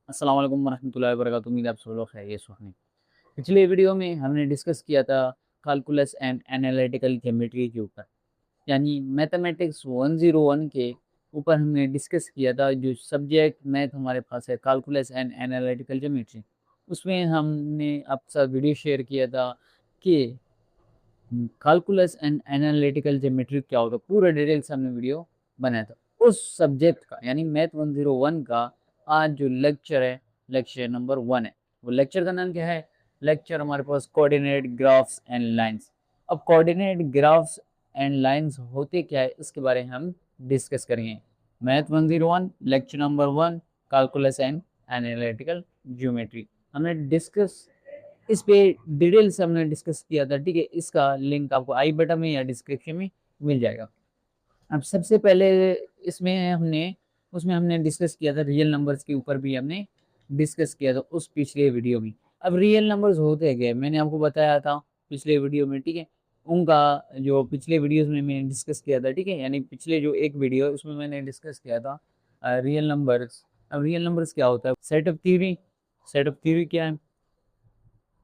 अस्सलाम वालेकुम वरहमतुल्लाहि वबरकातुहू। उम्मीद है आप सब लोग खैरियत से होंगे। पिछले वीडियो में हमने डिस्कस किया था कैलकुलस एंड एनालिटिकल ज्योमेट्री के ऊपर, यानी मैथमेटिक्स 101 के ऊपर हमने डिस्कस किया था। जो सब्जेक्ट मैथ हमारे पास है कैलकुलस एंड एनालिटिकल ज्योमेट्री, उसमें हमने आपके साथ वीडियो शेयर किया था कि कैलकुलस एंड एनालिटिकल ज्योमेट्री क्या होता है। पूरा डिटेल से हमने वीडियो बनाया था उस सब्जेक्ट का, यानी मैथ 101 का। आज जो लेक्चर है, लेक्चर नंबर 1 है। वो लेक्चर का नाम क्या है? लेक्चर हमारे पास कोऑर्डिनेट ग्राफ्स एंड लाइंस। अब कोऑर्डिनेट ग्राफ्स एंड लाइंस होते क्या है, इसके बारे में हम डिस्कस करेंगे। Math 101 lecture number 1, calculus and analytical geometry हमने डिस्कस, इस पे डिटेल से हमने डिस्कस किया था। ठीक है, इसका लिंक आपको आई बटन में या डिस्क्रिप्शन में मिल जाएगा। अब सबसे पहले इसमें हमने उसमें हमने डिस्कस किया था रियल नंबर्स के ऊपर भी हमने डिस्कस किया था उस पिछले वीडियो में। अब रियल नंबर्स होते गए, मैंने आपको बताया था पिछले वीडियो में। ठीक है, उनका जो पिछले वीडियोस में मैंने डिस्कस किया था, ठीक है, यानी पिछले जो एक वीडियो है उसमें मैंने डिस्कस किया था रियल नंबर्स। अब रियल नंबर्स क्या होता है? Set of theory. Set of theory क्या है?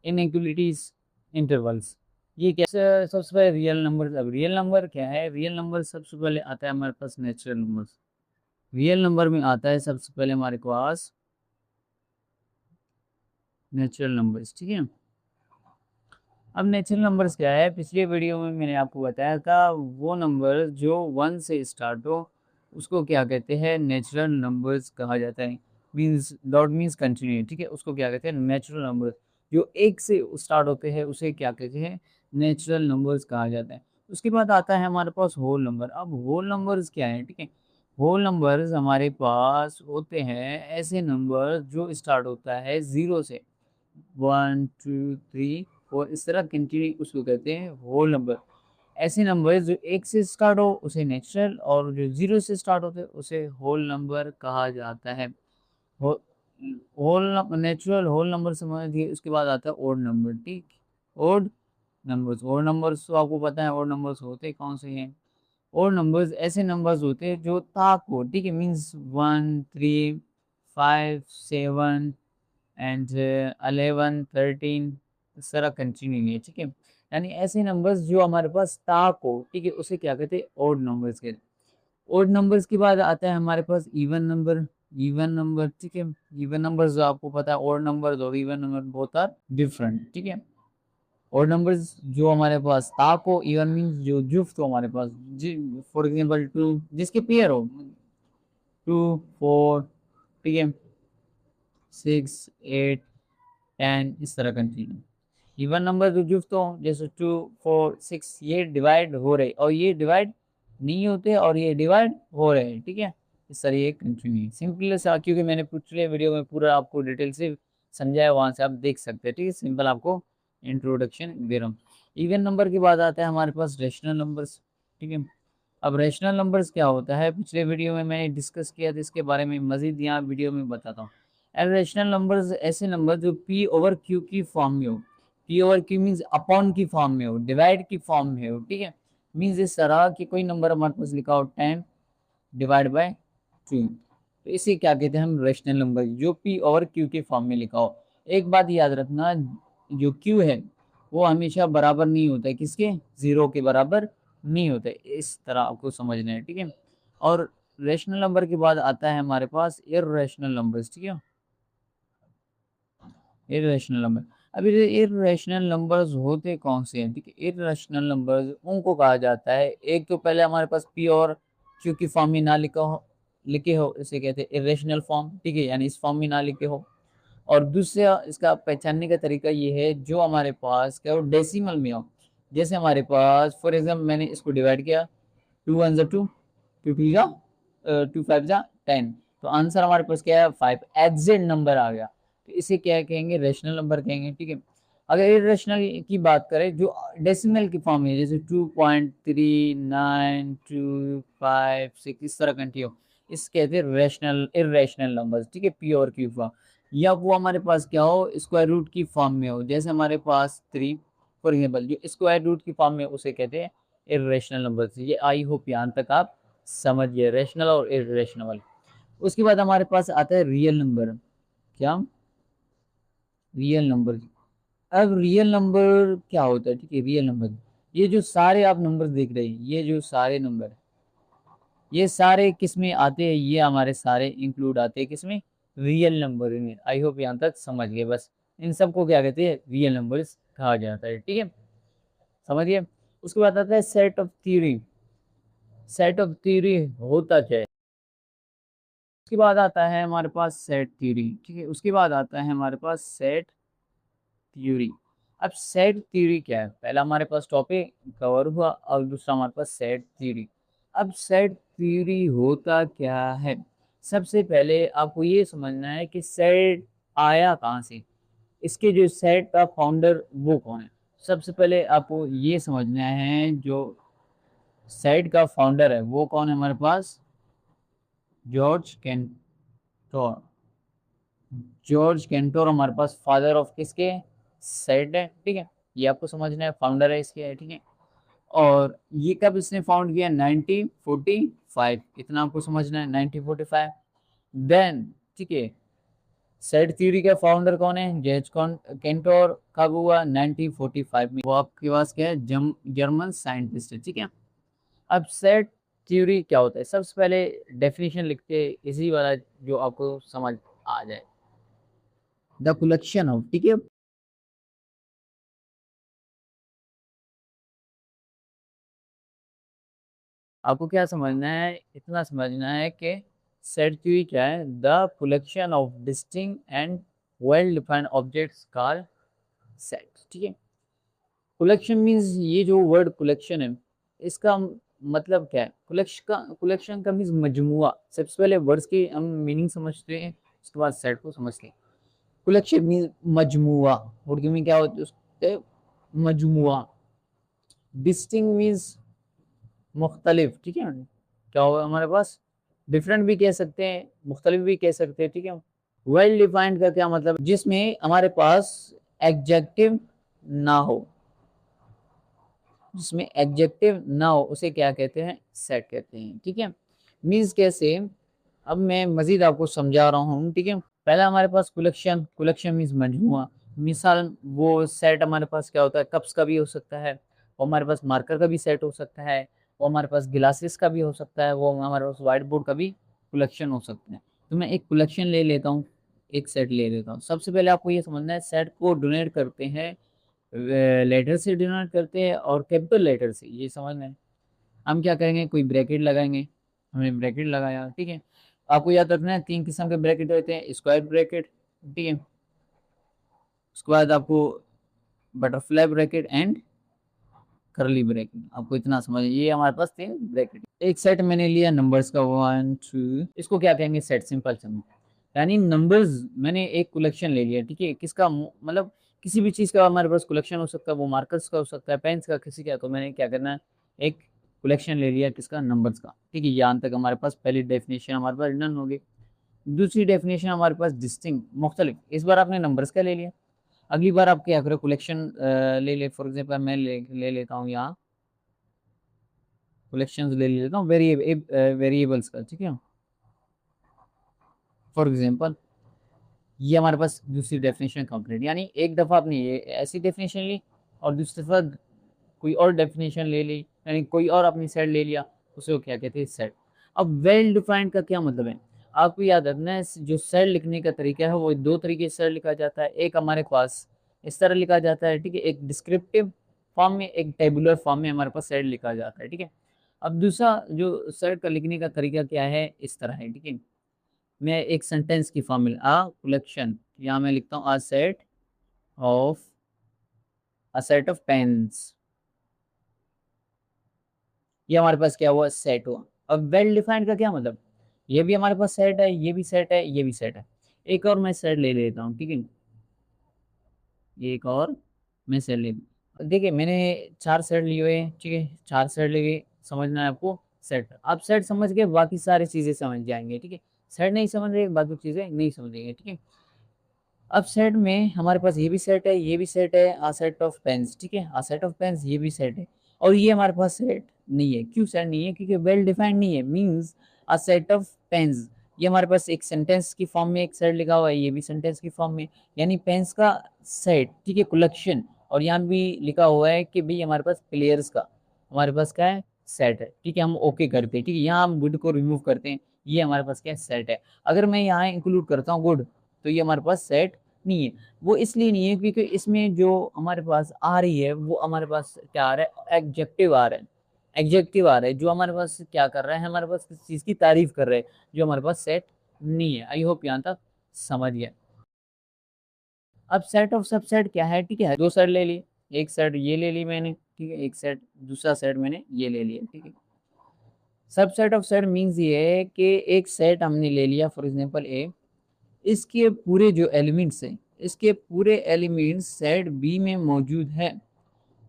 Inequalities, intervals. ये क्या? सबसे पहले रियल नंबर। अब रियल नंबर क्या है? रियल नंबर सबसे पहले आता है हमारे पास नेचुरल नंबर्स। रियल नंबर में आता है सबसे पहले हमारे पास नेचुरल नंबर्स। ठीक है, अब नेचुरल नंबर्स क्या है? पिछले वीडियो में मैंने आपको बताया था वो नंबर जो 1 से स्टार्ट हो उसको क्या कहते हैं? नेचुरल नंबर्स कहा जाता है। Means dot means continue. ठीक है, उसको क्या कहते हैं? Natural numbers. जो 1 से स्टार्ट होते हैं उसे क्या कहते हैं? नेचुरल नंबर्स कहा जाता है। उसके बाद आता है हमारे पास होल नंबर। अब होल नंबर्स क्या है? ठीक है, होल नंबर्स हमारे पास होते हैं ऐसे नंबर जो स्टार्ट होता है 0 से, 1 2 3 4 इस तरह कंटिन्यू, उसको कहते हैं होल नंबर। ऐसे नंबर जो 1 से स्टार्ट हो उसे नेचुरल, और जो 0 से स्टार्ट होते हैं उसे होल नंबर कहा जाता है। हो, होल नेचुरल होल नंबर समझिए। उसके बाद आता है ओड नंबर। ठीक, ओड नंबर्स। ओड नंबर्स तो आपको पता है ओड नंबर्स होते कौन से हैं। ओड नंबर्स ऐसे नंबर्स होते हैं जो ताक हो। ठीक है, मीन्स 1 3 5 7 एंड 11 13 इस तरह कंटिन्यू है। ठीक है, यानी ऐसे नंबर्स जो हमारे पास ताक हो, ठीक है, उसे क्या कहते हैं? ओड नंबर्स कहते हैं। ओड नंबर्स के बाद आता है हमारे पास इवन नंबर। इवन नंबर, ठीक है, इवन नंबर्स जो आपको पता है ओड नंबर्स और even number both are different. ठीक है, ओड नंबर्स जो हमारे पास ताक हो, इवन मीन्स जो जुफ्त हो हमारे पास, फॉर एग्जांपल 2 जिसके पेयर हो, 2 4, ठीक है, 6 8 10 इस तरह कंटिन्यू। इवन नंबर जो जुफ्त हो जैसे 2 4 6, ये डिवाइड हो रहे और ये डिवाइड नहीं होते और ये डिवाइड हो रहे हैं। ठीक है, इस तरह ये कंटिन्यू सिंपल सा, क्योंकि मैंने पिछले वीडियो में पूरा आपको डिटेल से समझाया, वहां से आप देख सकते हैं। ठीक है, सिंपल आपको इंट्रोडक्शन दे रहा हूँ। इवन नंबर के बाद आता है हमारे पास रेशनल नंबर्स। ठीक है, अब रेशनल नंबर्स क्या होता है? पिछले वीडियो में मैंने डिस्कस किया था इसके बारे में, मजीद यहाँ वीडियो में बताता हूँ। रेशनल नंबर्स ऐसे नंबर जो पी ओवर क्यू की फॉर्म में हो। P over Q means upon की फॉर्म में हो, डिवाइड की फॉर्म में हो। ठीक है, मीन्स इस तरह कि कोई नंबर हमारे पास लिखा हो 10 डिवाइड बाय 2, तो इसे क्या कहते हैं हम? रेशनल नंबर, जो पी ओवर क्यू के फॉर्म में लिखा हो। एक बात याद रखना, जो क्यू है वो हमेशा बराबर नहीं होता है किसके? 0 के बराबर नहीं होता है। इस तरह आपको समझना है। ठीक है, और रेशनल नंबर के बाद आता है हमारे पास इर्रेशनल नंबर्स। ठीक है, इरेशनल नंबर। अब ये इरेशनल नंबर्स होते कौन से हैं? ठीक है, इरेशनल नंबर्स उनको कहा जाता है, एक तो पहले हमारे पास पी और क्यू की फॉर्म में ना लिखे हो, इसे कहते हैं इरेशनल फॉर्म। ठीक है, यानी इस फॉर्म में ना लिखे हो। और दूसरा इसका पहचानने का तरीका ये है, जो हमारे पास क्या हो? डेसिमल में हो। जैसे हमारे पास फॉर एग्जाम्पल मैंने इसको डिवाइड किया, 2 1 2, 2 2 जा 2 5 जा 10, तो आंसर हमारे पास क्या है? 5 एग्जैक्ट नंबर आ गया। तो इसे क्या कहेंगे? रेशनल नंबर कहेंगे। ठीक है, अगर इरेशनल की बात करें जो डेसिमल की फॉर्म है, जैसे 2.392556 इस तरह कंटिन्यू, इस कहते हैं रेशनल इरेशनल नंबर्स। ठीक है, पी और क्यू फॉर्म। या वो हमारे पास क्या हो? स्क्वायर रूट की फॉर्म में हो, जैसे हमारे पास 3 फॉर एग्जाम्पल, जो स्क्वायर रूट की फॉर्म में उसे कहते हैं इरेशनल नंबर्स। ये आई होप यहाँ तक आप समझिए रेशनल और इरेशनल। उसके बाद हमारे पास आता है रियल नंबर। क्या, रियल नंबर। अब रियल नंबर क्या होता है, ठीक है, रियल नंबर ये जो सारे आप नंबर देख रहे हैं, ये जो सारे नंबर, ये सारे किस में आते हैं, ये हमारे सारे इंक्लूड आते हैं किसमें, रियल नंबर में। आई होप यहाँ तक समझ गए। बस इन सबको क्या कहते हैं, रियल नंबर्स कहा जाता है, ठीक है, समझिए। उसके बाद आता है set of theory. Set of theory होता क्या है, उसके बाद आता है हमारे पास सेट थ्योरी, ठीक है, उसके बाद आता है हमारे पास सेट थ्योरी। अब सेट थ्योरी क्या है, पहला हमारे पास टॉपिक कवर हुआ और दूसरा हमारे पास सेट थ्योरी। अब सेट थ्योरी होता क्या है, सबसे पहले आपको ये समझना है कि सेट आया कहाँ से, इसके जो सेट का फाउंडर वो कौन है। सबसे पहले आपको ये समझना है जो सेट का फाउंडर है वो कौन है हमारे पास, जॉर्ज कैंटोर। जॉर्ज कैंटोर हमारे पास फादर ऑफ किसके, सेट है, ठीक है, ये आपको समझना है, फाउंडर है इसके, है, ठीक है। और ये कब इसने फाउंड किया, 1945, इतना आपको समझना है, 1945। देन ठीक है, सेट थ्योरी का फाउंडर कौन है, जॉर्ज कैंटोर, कब हुआ, 1945 में। वो आपके पास क्या है, जर्मन साइंटिस्ट है, ठीक है। अब सेट थ्योरी क्या होता है, सबसे पहले डेफिनेशन लिखते हैं इसी वाला जो आपको समझ आ जाए, द कलेक्शन ऑफ, ठीक है। आपको क्या समझना है, इतना समझना है कि सेट थ्योरी क्या है, the collection of distinct and well defined objects called set, ठीक है। कलेक्शन मीन्स, ये जो वर्ड कलेक्शन है इसका मतलब क्या है, कलेक्शन का मीन्स मजमुआ। सबसे पहले वर्ड्स की हम मीनिंग समझते हैं, उसके बाद सेट को समझते हैं। कलेक्शन मीन्स मजमुआ, उर्दू में क्या होता है उसके, मजमुआ। डिस्टिंग मीन्स मुख्तलिफ, ठीक है, क्या होगा हमारे पास, डिफरेंट भी कह सकते हैं, मुख्तलिफ भी कह सकते हैं, ठीक है। वेल डिफाइंड का क्या मतलब, जिसमें हमारे पास एडजेक्टिव ना हो, जिसमें एडजेक्टिव ना हो उसे क्या कहते हैं, सेट कहते हैं, ठीक है। मीन्स कैसे, अब मैं मजीद आपको समझा रहा हूँ, ठीक है। पहला हमारे पास कलेक्शन, कलेक्शन मीन्स मजमुआ। मिसाल वो सेट हमारे पास क्या होता है, कप्स का भी हो सकता है, वो हमारे पास मार्कर का भी सेट हो सकता है, वो हमारे पास गिलासेस का भी हो सकता है, वो हमारे पास व्हाइट बोर्ड का भी कलेक्शन हो सकता है। तो मैं एक कलेक्शन ले लेता हूँ, एक सेट ले लेता हूँ। सबसे पहले आपको ये समझना है, सेट को डोनेट करते हैं, लेटर से डिनोट करते हैं और कैपिटल लेटर से, ये समझना है। हम क्या करेंगे, कोई ब्रैकेट लगाएंगे, हमने ब्रैकेट लगाया, ठीक है। आपको याद रखना है 3 किस्म के ब्रैकेट होते हैं, स्क्वायर ब्रैकेट, ठीक है, उसके बाद आपको बटरफ्लाई ब्रैकेट एंड करली ब्रैकेट, आपको इतना समझ, ये हमारे पास 3 ब्रैकेट। एक सेट मैंने लिया नंबर्स का 1 2, इसको क्या कहेंगे, सेट, सिंपल समझ, यानी नंबर्स मैंने एक कलेक्शन ले लिया, ठीक है, किसका मतलब किसी भी चीज़ का हमारे पास कलेक्शन हो सकता है, वो मार्कर्स का हो सकता है, पेन्स का, किसी का, तो मैंने क्या करना है, एक कलेक्शन ले लिया किसका, नंबर्स का, ठीक है। यहाँ तक हमारे पास पहली डेफिनेशन हमारे पास डन हो गई। दूसरी डेफिनेशन हमारे पास डिस्टिंक्ट, मुख्तलिफ, इस बार आपने नंबर्स का ले लिया, अगली बार आप क्या करो, कलेक्शन ले फॉर एग्जाम्पल मैं ले लेता हूँ यहाँ, कलेक्शंस ले लेता हूँ वेरिएबल्स का, ठीक है। फॉर एग्जाम्पल ये हमारे पास दूसरी डेफिनेशन कंप्लीट, यानी एक दफ़ा आपने ये ऐसी डेफिनेशन ली और दूसरी दफ़ा कोई और डेफिनेशन ले ली, यानी कोई और अपनी सेट ले लिया, उसे क्या कहते हैं, सेट। अब वेल डिफाइंड का क्या मतलब है, आपको याद रखना है, जो सेट लिखने का तरीका है वो 2 तरीके से सेट लिखा जाता है। एक हमारे पास इस तरह लिखा जाता है, ठीक है, एक डिस्क्रिप्टिव फॉर्म में, एक टेबुलर फॉर्म में हमारे पास सेट लिखा जाता है, ठीक है। अब दूसरा जो सेट का लिखने का तरीका क्या है, इस तरह है, ठीक है। मैं एक सेंटेंस की फॉर्म में, आ कलेक्शन, यहाँ मैं लिखता हूँ of a set of pens, ये हमारे पास क्या हुआ, सेट हुआ। अब वेल डिफाइंड का क्या मतलब, ये भी हमारे पास सेट है, ये भी सेट है, ये भी सेट है। एक और मैं सेट ले लेता हूँ, ठीक है, एक और मैं सेट ले, देखिए मैंने 4 सेट लिए हुए हैं, ठीक है, 4 सेट लिए, समझना है आपको सेट। आप सेट समझ के बाकी सारी चीज़ें समझ जाएंगे, ठीक है। सेट नहीं समझ रहे, बाकी चीज़ें नहीं समझेंगे, ठीक है। अब सेट में हमारे पास ये भी सेट है, ये भी सेट है, आ सेट ऑफ पेन्स, ठीक है, आ सेट ऑफ पेन्स, ये भी सेट है। और ये हमारे पास सेट नहीं है, क्यों सेट नहीं है, क्योंकि वेल डिफाइंड नहीं है, means a set of pens, ये हमारे पास एक सेंटेंस की फॉर्म में एक सेट लिखा हुआ है, ये भी सेंटेंस की फॉर्म में, यानी पेन्स का सेट, ठीक है, कलेक्शन। और यहाँ भी लिखा हुआ है कि भाई हमारे पास प्लेयर्स का हमारे पास क्या है, सेट है, ठीक है। हम ओके करते हैं, ठीक है, यहाँ हम गुड को रिमूव करते हैं, ये हमारे पास क्या है, सेट है। अगर मैं यहाँ इंक्लूड करता हूँ गुड, तो ये हमारे पास सेट नहीं है। वो इसलिए नहीं है क्योंकि इसमें जो हमारे पास आ रही है वो हमारे पास क्या आ रहा है, एडजेक्टिव आ रहा है, एडजेक्टिव आ रहा है, जो हमारे पास क्या कर रहा है, हमारे पास किसी चीज़ की तारीफ कर रहे हैं, जो हमारे पास सेट नहीं है। आई होप यहाँ तक समझ गया। अब सेट ऑफ सबसेट क्या है, ठीक है, दो सेट ले लिए, एक सेट ये ले ली मैंने, ठीक है, एक सेट दूसरा सेट मैंने ये ले लिया, ठीक है। सबसेट ऑफ सेट मीन्स ये है कि एक सेट हमने ले लिया, फॉर एग्जांपल ए, इसके पूरे जो एलिमेंट्स हैं, इसके पूरे एलिमेंट्स सेट बी में मौजूद है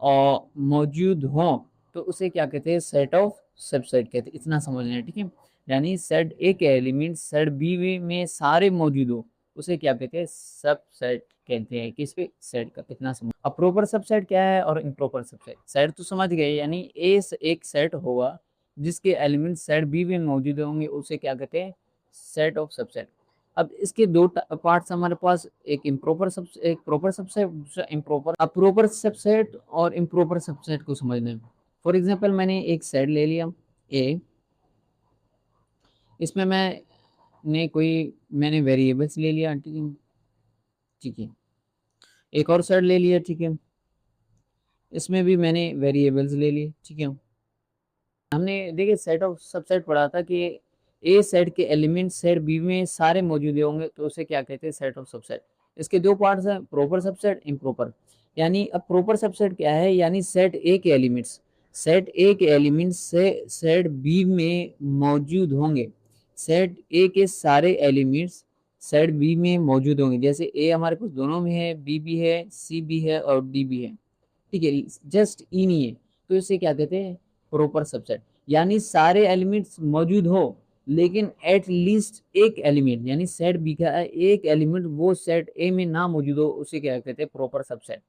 और मौजूद हो, तो उसे क्या कहते हैं, सेट ऑफ सबसेट कहते हैं। इतना समझना है, ठीक है। यानी सेट ए के एलिमेंट सेट बी में सारे मौजूद हो, उसे क्या कहते हैं, सबसेट कहते हैं। किस पे, सेट का। इतना समझ। अब प्रॉपर सबसेट क्या है और इम्प्रॉपर सबसेट, सेट तो समझ गए, यानी ए एक सेट होगा जिसके एलिमेंट सेट बी में मौजूद होंगे, उसे क्या कहते हैं, सेट ऑफ सबसेट। अब इसके दो पार्ट्स हमारे पास, एक इम्प्रॉपर सब, एक प्रॉपर सबसेट, दूसरा इम्प्रॉपर। अब प्रॉपर सबसेट और इम्प्रॉपर सबसेट को समझना है। फॉर एग्जांपल मैंने एक सेट ले लिया ए, इसमें मैंने वेरिएबल्स ले लिया, ठीक है, ठीक है। एक और सेट ले लिया, ठीक है, इसमें भी मैंने वेरिएबल्स ले लिए, ठीक है। हमने देखिए सेट ऑफ सबसेट पढ़ा था कि ए सेट के एलिमेंट सेट बी में सारे मौजूद होंगे, तो उसे क्या कहते हैं, सेट ऑफ सबसेट। इसके दो पार्ट्स हैं, प्रॉपर सबसेट, इम्प्रॉपर। यानी अब प्रॉपर सबसेट क्या है, यानी सेट ए के एलिमेंट्स, सेट ए के एलिमेंट्स से सेट बी में मौजूद होंगे, सेट ए के सारे एलिमेंट्स सेट बी में मौजूद होंगे। जैसे ए हमारे पास दोनों में है, बी भी है, सी भी है और डी भी है, ठीक है, जस्ट ई नहीं है, तो इसे क्या कहते हैं, प्रॉपर सबसेट। यानी सारे एलिमेंट्स मौजूद हो लेकिन एट लीस्ट एक एलिमेंट, यानी सेट बी का एक एलिमेंट वो सेट ए में ना मौजूद हो, उसे क्या कहते हैं, प्रॉपर सबसेट।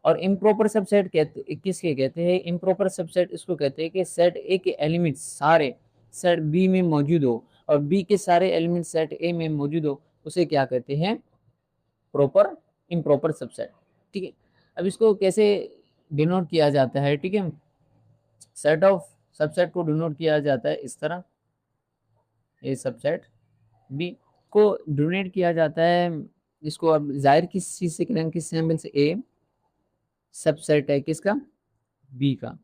और इम्प्रॉपर सबसेट कहते किसके कहते हैं, इम्प्रॉपर सबसेट इसको कहते हैं कि सेट ए के एलिमेंट सारे सेट बी में मौजूद हो और बी के सारे एलिमेंट सेट ए में मौजूद हो, उसे क्या कहते हैं, प्रॉपर इम्प्रॉपर सबसेट, ठीक है। अब इसको कैसे डिनोट किया जाता है, ठीक है, सेट ऑफ सबसेट को डिनोट किया जाता है इस तरह, ए सबसेट बी को डिनोट किया जाता है। इसको अब जाहिर किस चीज से करेंगे, किस सिंबल से, ए सबसेट है किसका, बी का।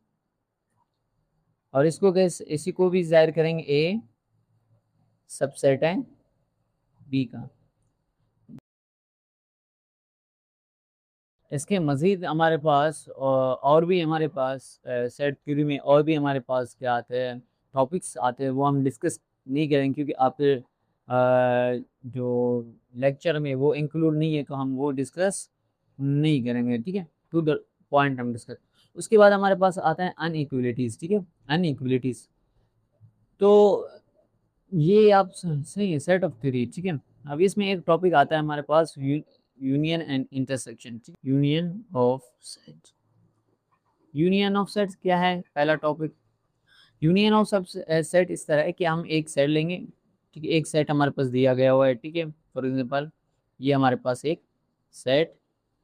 और इसको कैसे, इसी को भी जाहिर करेंगे, ए सबसेट है बी का। इसके मज़ीद हमारे पास और भी हमारे पास सेट थ्योरी में और भी हमारे पास क्या आते हैं, टॉपिक्स आते हैं, वो हम डिस्कस नहीं करेंगे क्योंकि आपके जो लेक्चर में वो इंक्लूड नहीं है, तो हम वो डिस्कस नहीं करेंगे, ठीक है। टू द पॉइंट हम डिस्कस। उसके बाद हमारे पास आता है अनइक्वलिटीज़, ठीक है, अनइक्वलिटीज़। तो ये आप सही है, सेट ऑफ थ्योरी, ठीक है। अब इसमें एक टॉपिक आता है हमारे पास, union and intersection, union of set. Union of set क्या है, पहला topic. Union of subset इस तरह है कि हम एक सेट लेंगे, ठीक है, एक सेट हमारे पास दिया गया हुआ है, ठीक है। फॉर एग्जांपल ये हमारे पास एक सेट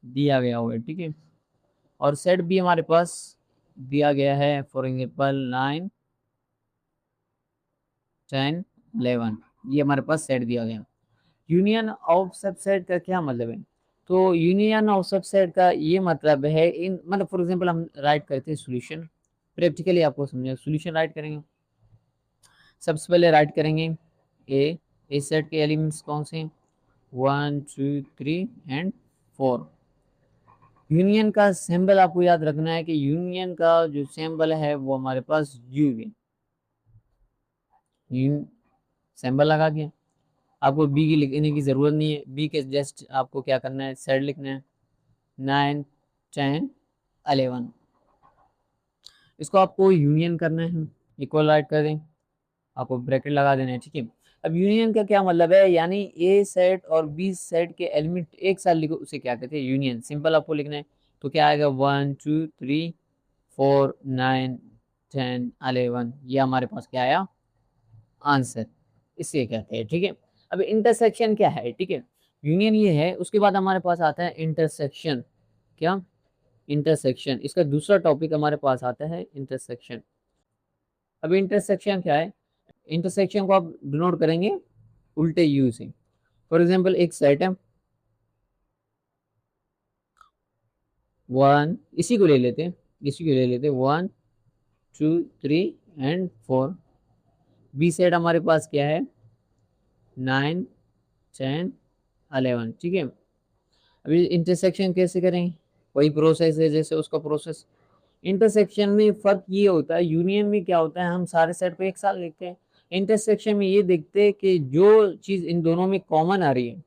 दिया गया हुआ है, ठीक है, और सेट भी हमारे पास दिया गया है, फॉर एग्जांपल 9 10 11, ये हमारे पास सेट दिया गया। यूनियन ऑफ सबसेट का क्या मतलब है, तो यूनियन ऑफ सबसेट का ये मतलब है, इन मतलब फॉर एग्जांपल हम राइट करते हैं सॉल्यूशन, प्रैक्टिकली आपको समझेगा, सॉल्यूशन राइट करेंगे, सबसे पहले राइट करेंगे ए सेट के एलिमेंट्स कौन से हैं, 1 2 3 एंड 4। यूनियन का सिंबल आपको याद रखना है कि यूनियन का जो सिंबल है वो हमारे पास यू है, सिंबल लगा के आपको बी की लिखने की ज़रूरत नहीं है, बी के जस्ट आपको क्या करना है, सेट लिखना है 9 10 11, इसको आपको यूनियन करना है, इक्वल राइट कर दें, आपको ब्रैकेट लगा देना है, ठीक है। अब यूनियन का क्या मतलब है, यानी ए सेट और बी सेट के एलिमेंट एक साथ लिखो, उसे क्या कहते हैं, यूनियन। सिंपल आपको लिखना है, तो क्या आएगा, 1 2 3 4 9 10 11, ये हमारे पास क्या आया, आंसर। इसे कहते हैं, ठीक है। अब इंटरसेक्शन क्या है, ठीक है, यूनियन ये है, उसके बाद हमारे पास आता है इंटरसेक्शन। क्या? इंटरसेक्शन, इसका दूसरा टॉपिक हमारे पास आता है इंटरसेक्शन। अब इंटरसेक्शन क्या है, इंटरसेक्शन को आप डिनोट करेंगे उल्टे यू से। फॉर एग्जाम्पल एक सेट है, वन, इसी को ले लेते हैं, इसी को ले लेते हैं, 1 2 3 एंड 4। बी सेट हमारे पास क्या है, 9 10 11, ठीक है। अभी इंटरसेक्शन कैसे करें, वही प्रोसेस है जैसे उसका प्रोसेस। इंटरसेक्शन में फर्क ये होता है, यूनियन में क्या होता है, हम सारे सेट को एक साथ लिखते हैं। इंटरसेक्शन में ये देखते हैं कि जो चीज़ इन दोनों में कॉमन आ रही है,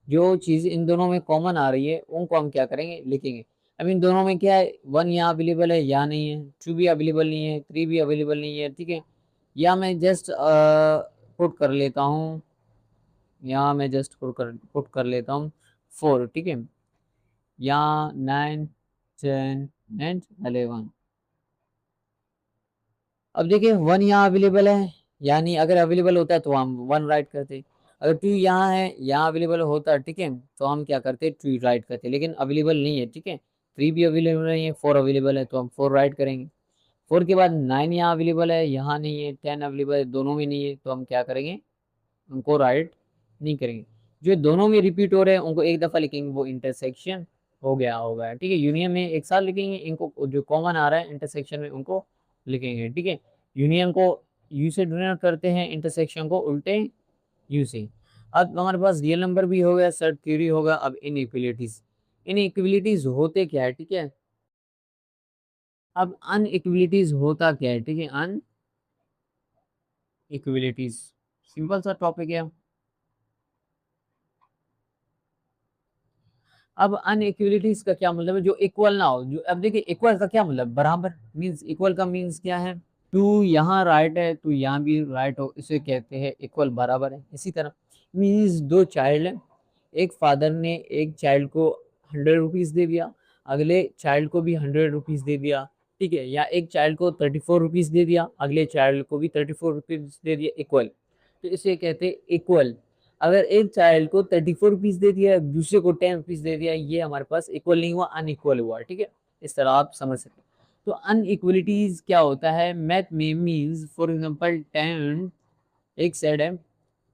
जो चीज़ इन दोनों में कॉमन आ रही है उनको हम क्या करेंगे, लिखेंगे। अब इन दोनों में क्या है, 1 यहाँ अवेलेबल है या नहीं है, 2 भी अवेलेबल नहीं है, 3 भी अवेलेबल नहीं है, ठीक है। या मैं जस्ट पुट कर लेता हूँ, यहाँ मैं जस्ट पुट कर लेता हूँ 4, ठीक है। यहाँ 9 10 एंड 11। अब देखिए 1 यहाँ अवेलेबल है, यानी अगर अवेलेबल होता है तो हम 1 राइट करते, अगर 2 यहाँ है, यहाँ अवेलेबल होता, ठीक है, तो हम क्या करते 2 राइट करते, लेकिन अवेलेबल नहीं है, ठीक है। 3 भी अवेलेबल नहीं है, 4 अवेलेबल है तो हम 4 राइट करेंगे। 4 के बाद 9 यहाँ अवेलेबल है, यहाँ नहीं है, 10 अवेलेबल है, दोनों में नहीं है, तो हम क्या करेंगे, उनको राइट नहीं करेंगे। जो दोनों में रिपीट हो रहे हैं उनको एक दफ़ा लिखेंगे, वो इंटरसेक्शन हो गया होगा, ठीक है। यूनियन में एक साथ लिखेंगे, इनको जो कॉमन आ रहा है इंटरसेक्शन में उनको लिखेंगे, ठीक है। यूनियन को यू से डिनोट करते हैं, इंटरसेक्शन को उल्टे यू से। अब हमारे पास रियल नंबर भी हो गया, सेट थ्योरी होगा। अब इनइक्वलिटीज, इनइक्वलिटीज होते क्या है, ठीक है। अब अनइक्वलिटीज होता क्या है, ठीक है, अनइक्वलिटीज सिंपल सा टॉपिक है। अब अनइक्वलिटीज का क्या मतलब है, जो इक्वल ना हो, जो, अब देखिए इक्वल का क्या मतलब, बराबर, मींस इक्वल का मींस क्या है, टू यहाँ राइट है तो यहाँ भी राइट हो, इसे कहते हैं इक्वल, बराबर है। इसी तरह मींस दो चाइल्ड है, एक फादर ने एक चाइल्ड को 100 रुपीज़ दे दिया, अगले चाइल्ड को भी 100 रुपीज़ दे दिया, ठीक है। या एक चाइल्ड को 34 रुपीज़ दे दिया, अगले चाइल्ड को भी 34 रुपीज़ दे दिया, इक्वल, तो इसे कहते हैं इक्वल। अगर एक चाइल्ड को 34 रुपीज़ दे दिया, दूसरे को 10 रुपीज़ दे दिया, ये हमारे पास इक्वल नहीं हुआ, अनइक्वल हुआ, ठीक है। इस तरह आप समझ सकते हैं। तो अनइक्वलिटीज क्या होता है मैथ में, मीन्स फॉर एग्जांपल 10 एक सेट है,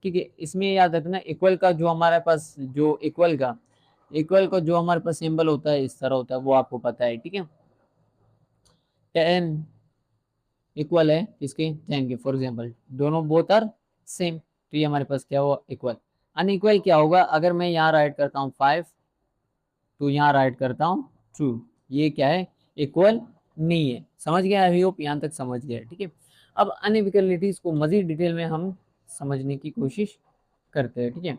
ठीक है। इसमें याद रखना इक्वल का जो हमारे पास, जो इक्वल का जो हमारे पास सिंबल होता है इस तरह होता है, वो आपको पता है, ठीक है। 10 इक्वल है इसके 10 के, फॉर एग्जांपल दोनों बोथ आर सेम, तो ये हमारे पास क्या हुआ, इक्वल। अनइक्वल क्या होगा, अगर मैं यहाँ राइट करता हूँ 5 तो यहाँ राइट करता हूँ 2, ये क्या है, इक्वल नहीं है। समझ गया, आई होप यहाँ तक समझ गया, ठीक है। अब अनइक्वलिटीज को मजीद डिटेल में हम समझने की कोशिश करते हैं, ठीक है।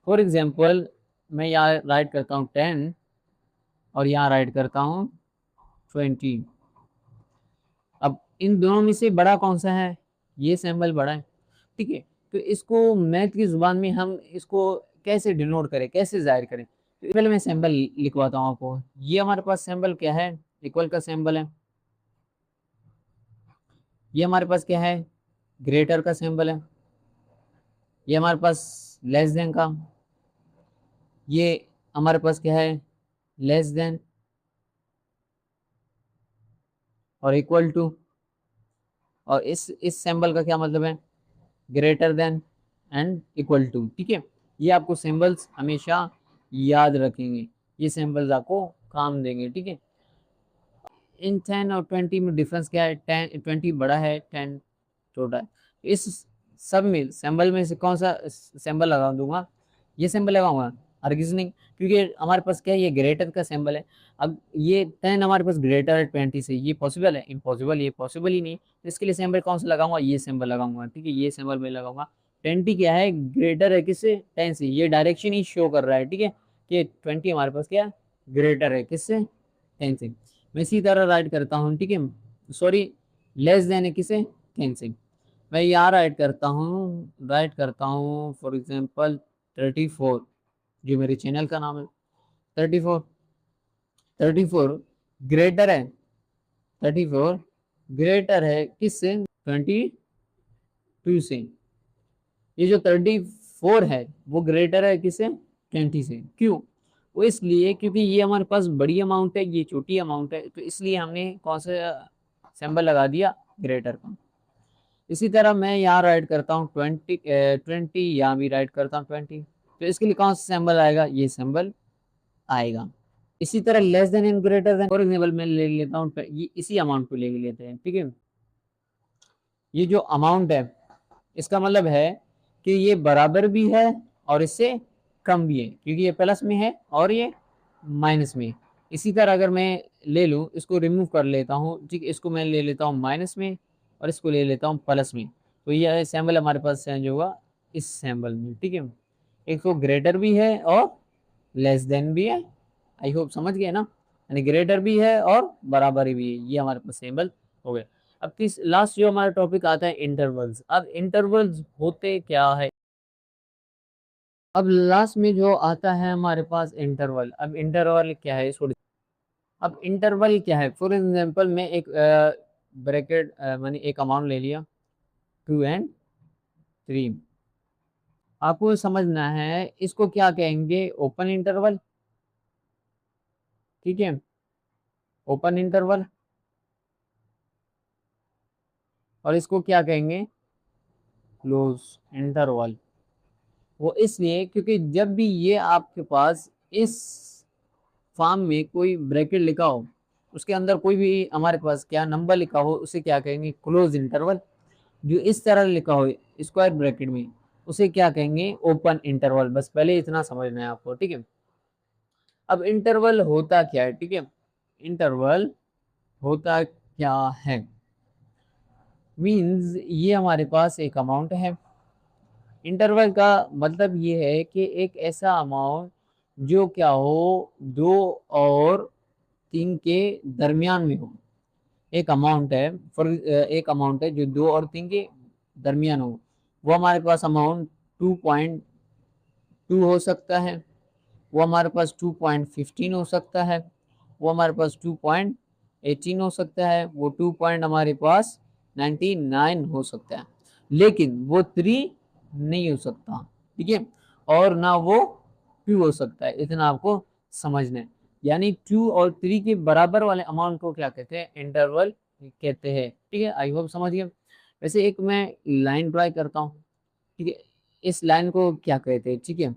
फॉर एग्जाम्पल मैं यहाँ राइट करता हूँ 10 और यहाँ राइट करता हूँ 20। अब इन दोनों में से बड़ा कौन सा है, ये सिंबल बड़ा है, ठीक है। तो इसको मैथ की जुबान में हम इसको कैसे डिनोट करें, कैसे जाहिर करें, तो पहले मैं सिंबल लिखवाता हूँ आपको। ये हमारे पास सिंबल क्या है, इक्वल का सिंबल है। ये हमारे पास क्या है, ग्रेटर का सिंबल है। ये हमारे पास लेस देन का, ये हमारे पास क्या है, लेस देन और इक्वल टू। और इस सिंबल का क्या मतलब है, greater than and equal to, ठीक है। ये आपको सिंबल्स हमेशा याद रखेंगे, ये सिंबल्स आपको काम देंगे, ठीक है। इन 10 और 20 में डिफरेंस क्या है, 10 20 बड़ा है, 10 छोटा है। इस सब में सिंबल में से कौन सा सिंबल लगा दूंगा, ये सिंबल लगाऊंगा, हरगिज नहीं, क्योंकि हमारे पास क्या है, ये ग्रेटर का सिंबल है। अब ये 10 हमारे पास ग्रेटर है 20 से, ये पॉसिबल है, इम्पॉसिबल, ये पॉसिबल ही नहीं। तो इसके लिए सिंबल कौन सा लगाऊंगा, ये सिंबल लगाऊंगा, ठीक है, ये सिंबल मैं लगाऊंगा। 20 क्या है, ग्रेटर है किससे, 10 से, ये डायरेक्शन ही शो कर रहा है, ठीक है, कि 20 हमारे पास क्या ग्रेटर है किससे, 10 से। मैं इसी तरह राइट करता हूँ, ठीक है, सॉरी, लेस देन है किसे, 10 से। मैं यहाँ राइट करता हूँ फॉर एग्जांपल 34, जो मेरे चैनल का नाम है, 34। 34 ग्रेटर है, 34 ग्रेटर है किससे, 22 से। ये जो 34 है वो ग्रेटर है किससे, 20 से। क्यों, वो इसलिए क्योंकि ये हमारे पास बड़ी अमाउंट है, ये छोटी अमाउंट है, तो इसलिए हमने कौन सा सिंबल लगा दिया, ग्रेटर का। इसी तरह मैं यहाँ राइट करता हूँ 20, यहाँ भी राइट करता हूँ 20, तो इसके लिए कौन सा सिंबल आएगा, ये सिंबल आएगा। इसी तरह less than and greater than, for example मैं ले लेता हूँ ये इसी अमाउंट को ले लेते हैं, ठीक है। ये जो अमाउंट है इसका मतलब है कि ये बराबर भी है और इससे कम भी है, क्योंकि ये प्लस में है और ये माइनस में। इसी तरह अगर मैं ले लूँ, इसको रिमूव कर लेता हूँ, ठीक, इसको मैं ले लेता हूँ माइनस में और इसको ले लेता हूँ प्लस में, तो ये सैम्बल हमारे पास चेंज होगा इस सैम्बल में, ठीक है। एक तो ग्रेटर भी है और लेस देन भी है, आई होप समझ गए ना, यानी ग्रेटर भी है और बराबर भी है, ये हमारे पास सैम्बल हो गए। अब लास्ट जो हमारा टॉपिक आता है इंटरवल्स। अब इंटरवल्स होते क्या है, अब लास्ट में जो आता है हमारे पास इंटरवल। अब इंटरवल क्या है थोड़ी, अब इंटरवल क्या है, फॉर एग्जांपल मैं एक ब्रैकेट मैंने एक अमाउंट ले लिया 2 and 3, आपको समझना है इसको क्या कहेंगे, ओपन इंटरवल, ठीक है, ओपन इंटरवल। और इसको क्या कहेंगे, क्लोज इंटरवल। वो इसलिए क्योंकि जब भी ये आपके पास इस फॉर्म में कोई ब्रैकेट लिखा हो, उसके अंदर कोई भी हमारे पास क्या नंबर लिखा हो, उसे क्या कहेंगे, क्लोज इंटरवल। जो इस तरह लिखा हो स्क्वायर ब्रैकेट में, उसे क्या कहेंगे, ओपन इंटरवल। बस पहले इतना समझना है आपको, ठीक है। अब इंटरवल होता क्या है, ठीक है, इंटरवल होता क्या है, मीन्स ये हमारे पास एक अमाउंट है। इंटरवल का मतलब ये है कि एक ऐसा अमाउंट जो क्या हो 2 और 3 के दरमियान में हो। एक अमाउंट है, फॉर एक अमाउंट है जो 2 और 3 के दरमियान हो, वो हमारे पास अमाउंट 2.2 हो सकता है, वो हमारे पास 2.15 हो सकता है, वो हमारे पास 2.18 हो सकता है, वो 2 पॉइंट हमारे पास 99 हो सकता है, लेकिन वो 3 नहीं हो सकता, ठीक है, और ना वो 2 हो सकता है। इतना आपको समझना है, यानी 2 और 3 के बराबर वाले अमाउंट को क्या कहते हैं, इंटरवल कहते हैं, ठीक है। आई होप समझ गए। वैसे एक मैं लाइन ड्राई करता हूँ, ठीक है, इस लाइन को क्या कहते हैं, ठीक है,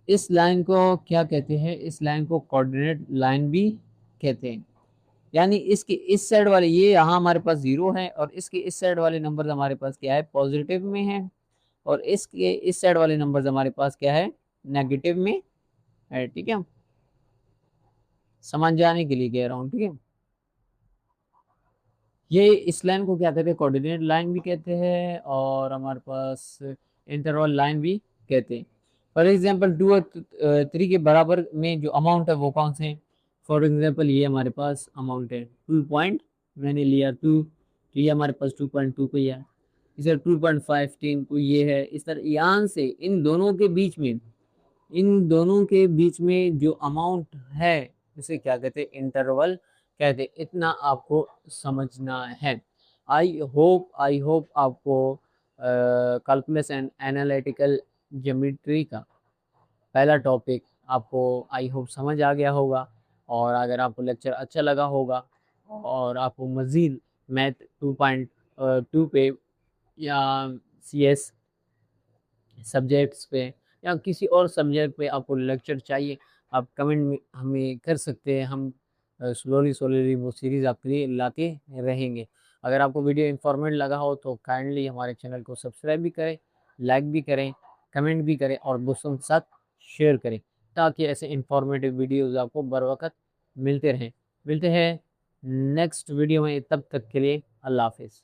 इस लाइन को क्या कहते हैं, इस लाइन को कोऑर्डिनेट लाइन भी कहते हैं। यानी इसके इस साइड वाले, ये यहाँ हमारे पास 0 है और इसके इस साइड वाले नंबर हमारे पास क्या है, पॉजिटिव में है, और इसके इस साइड वाले नंबर हमारे पास क्या है, नेगेटिव में है, ठीक है। समझ जाने के लिए कह रहा हूँ, ठीक है। ये इस लाइन को क्या कहते हैं, कोऑर्डिनेट लाइन भी कहते हैं और हमारे पास इंटरवल लाइन भी कहते हैं। फॉर एग्जांपल 2 और 3 के बराबर में जो अमाउंट है वो कौन से हैं, फॉर एग्जांपल ये हमारे पास अमाउंट है 2 पॉइंट, मैंने लिया 2, तो ये हमारे पास 2.2 पे है, इसे 2.15 को ये है, इस तरह यहाँ से इन दोनों के बीच में, इन दोनों के बीच में जो अमाउंट है उसे क्या कहते हैं, इंटरवल कहते हैं। इतना आपको समझना है। आई होप आपको कैलकुलस एंड एनालिटिकल ज्योमेट्री का पहला टॉपिक आपको आई होप समझ आ गया होगा, और अगर आपको लेक्चर अच्छा लगा होगा और आपको मज़ीद मैथ 2.2 पे या CS सब्जेक्ट्स पे या किसी और सब्जेक्ट पे आपको लेक्चर चाहिए, आप कमेंट में हमें कर सकते हैं। हम स्लोली स्लोली वो सीरीज़ आपके लिए लाते रहेंगे। अगर आपको वीडियो इन्फॉर्मेटिव लगा हो तो काइंडली हमारे चैनल को सब्सक्राइब भी करें, लाइक भी करें, कमेंट भी करें और दोस्तों के साथ शेयर करें, ताकि ऐसे इन्फॉर्मेटिव वीडियोज़ आपको बर वक्त मिलते रहें। मिलते हैं नेक्स्ट वीडियो में, तब तक के लिए अल्लाह हाफिज़।